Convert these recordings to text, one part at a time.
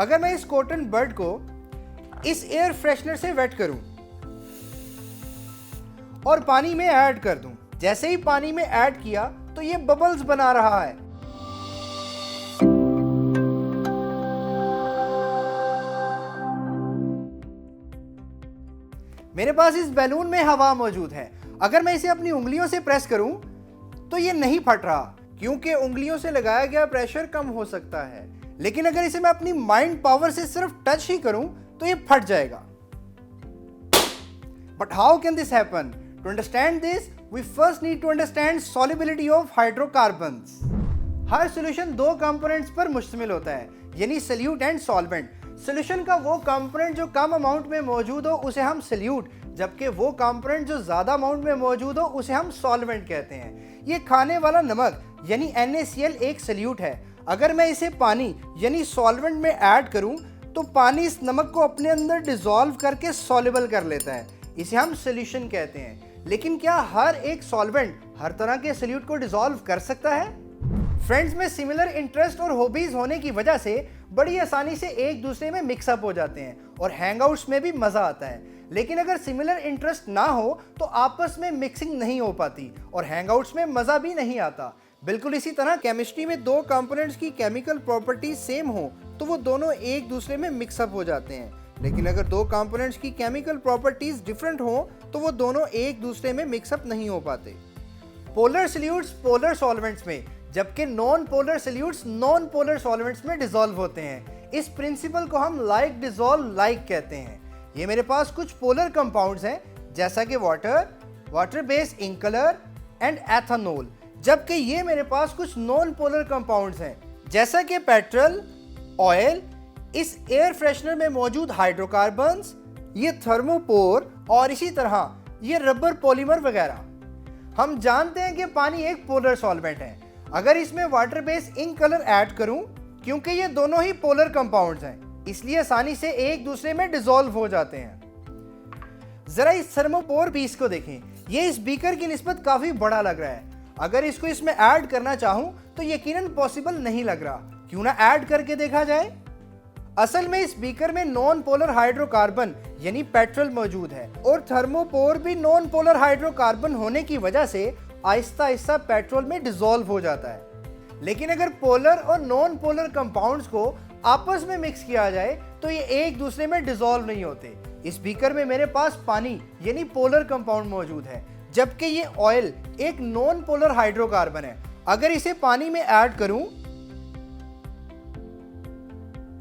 अगर मैं इस कॉटन बड को इस एयर फ्रेशनर से वेट करूं और पानी में ऐड कर दूं, जैसे ही पानी में ऐड किया तो ये बबल्स बना रहा है। मेरे पास इस बैलून में हवा मौजूद है। अगर मैं इसे अपनी उंगलियों से प्रेस करूं तो ये नहीं फट रहा, क्योंकि उंगलियों से लगाया गया प्रेशर कम हो सकता है। लेकिन अगर इसे मैं अपनी माइंड पावर से सिर्फ टच ही करूं तो ये फट जाएगा। But how can this happen? To understand this we first need to understand solubility of hydrocarbons. हर सॉल्यूशन दो कंपोनेंट्स पर मुश्तमिल होता है, यानी सॉल्यूट एंड सॉल्वेंट। सॉल्यूशन का वो कंपोनेंट जो कम अमाउंट में मौजूद हो उसे हम सॉल्यूट, जबकि वो कंपोनेंट जो ज्यादा अमाउंट में मौजूद हो उसे हम सॉल्वेंट कहते हैं। ये खाने वाला नमक यानी NaCl एक सॉल्यूट है। अगर मैं इसे पानी यानी सॉल्वेंट में ऐड करूं तो पानी इस नमक को अपने अंदर डिसॉल्व करके सॉल्युबल कर लेता है, इसे हम सॉल्यूशन कहते हैं। लेकिन क्या हर एक सॉल्वेंट हर तरह के सॉल्यूट को डिसॉल्व कर सकता है? फ्रेंड्स में सिमिलर इंटरेस्ट और हॉबीज होने की वजह से बड़ी आसानी से एक दूसरे में मिक्सअप हो जाते हैं और हैंगआउट्स में भी मजा आता है। लेकिन अगर सिमिलर इंटरेस्ट ना हो तो आपस में मिक्सिंग नहीं हो पाती और हैंगआउट्स में मजा भी नहीं आता। बिल्कुल इसी तरह केमिस्ट्री में दो कंपोनेंट्स की केमिकल प्रॉपर्टीज सेम हो तो वो दोनों एक दूसरे में मिक्सअप हो जाते हैं। लेकिन अगर दो कंपोनेंट्स की केमिकल प्रॉपर्टीज डिफरेंट हो तो वो दोनों एक दूसरे में मिक्सअप नहीं हो पाते। पोलर सॉल्यूट्स पोलर सॉल्वेंट्स में, जबकि non polar solutes non polar solvents में डिसॉल्व होते हैं। इस प्रिंसिपल को हम लाइक डिसॉल्व लाइक कहते हैं। ये मेरे पास कुछ पोलर कंपाउंड्स हैं, जैसा कि water base ink colour and ethanol, जबकि ये मेरे पास कुछ नॉन पोलर कंपाउंड्स हैं, जैसा कि पेट्रोल, ऑयल, इस एयर फ्रेशनर में मौजूद हाइड्रोकार्बन्स, ये थर्मोपोर और इसी तरह ये रबर पॉलीमर वगैरह। हम जानते हैं कि पानी एक पोलर सॉल्वेंट है। अगर इसमें water base ink colour add करूं, क्योंकि ये दोनों ही पोलर कंपाउंड्स हैं, इसलिए आसानी से एक दूसरे में डिसॉल्व हो जाते हैं। जरा इस थर्मोपोर पीस को देखें, ये इस बीकर की निस्बत काफी बड़ा लग रहा है। अगर इसको इसमें ऐड करना चाहूं तो यकीनन पॉसिबल नहीं लग रहा। क्यों ना ऐड करके देखा जाए। असल में इस बीकर में नॉन पोलर हाइड्रोकार्बन यानी पेट्रोल मौजूद है और थर्मोपोर भी नॉन पोलर हाइड्रोकार्बन होने की वजह से आहिस्ता आहिस्ता पेट्रोल में डिसॉल्व हो जाता है। लेकिन अगर पोलर और नॉन पोलर कंपाउंड्स को आपस में मिक्स किया जाए तो ये एक दूसरे में डिसॉल्व नहीं होते। इस बीकर में मेरे पास पानी यानी पोलर कंपाउंड मौजूद है, जबकि ये ऑयल एक नॉन पोलर हाइड्रोकार्बन है। अगर इसे पानी में ऐड करूं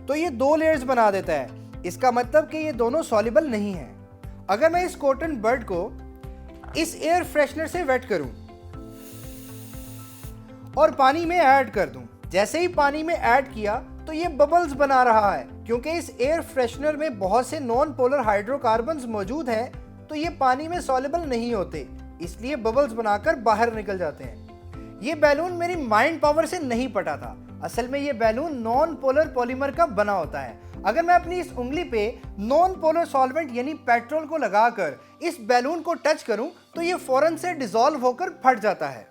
तो ये दो लेयर्स बना देता है। इसका मतलब कि ये दोनों सॉल्युबल नहीं है। अगर मैं इस कॉटन बड को इस एयर फ्रेशनर से वेट करूं और पानी में ऐड कर दूं, जैसे ही पानी में ऐड किया तो ये बबल्स बना रहा है, क्योंकि इस एयर फ्रेशनर में बहुत से नॉन पोलर हाइड्रोकार्बन्स मौजूद हैं तो ये पानी में सॉल्युबल नहीं होते, इसलिए बबल्स बनाकर बाहर निकल जाते हैं। ये बैलून मेरी माइंड पावर से नहीं फटा था। असल में ये बैलून नॉन पोलर पॉलीमर का बना होता है। अगर मैं अपनी इस उंगली पे नॉन पोलर सॉल्वेंट यानी पेट्रोल को लगाकर इस बैलून को टच करूं तो ये फौरन से डिसॉल्व होकर फट जाता है।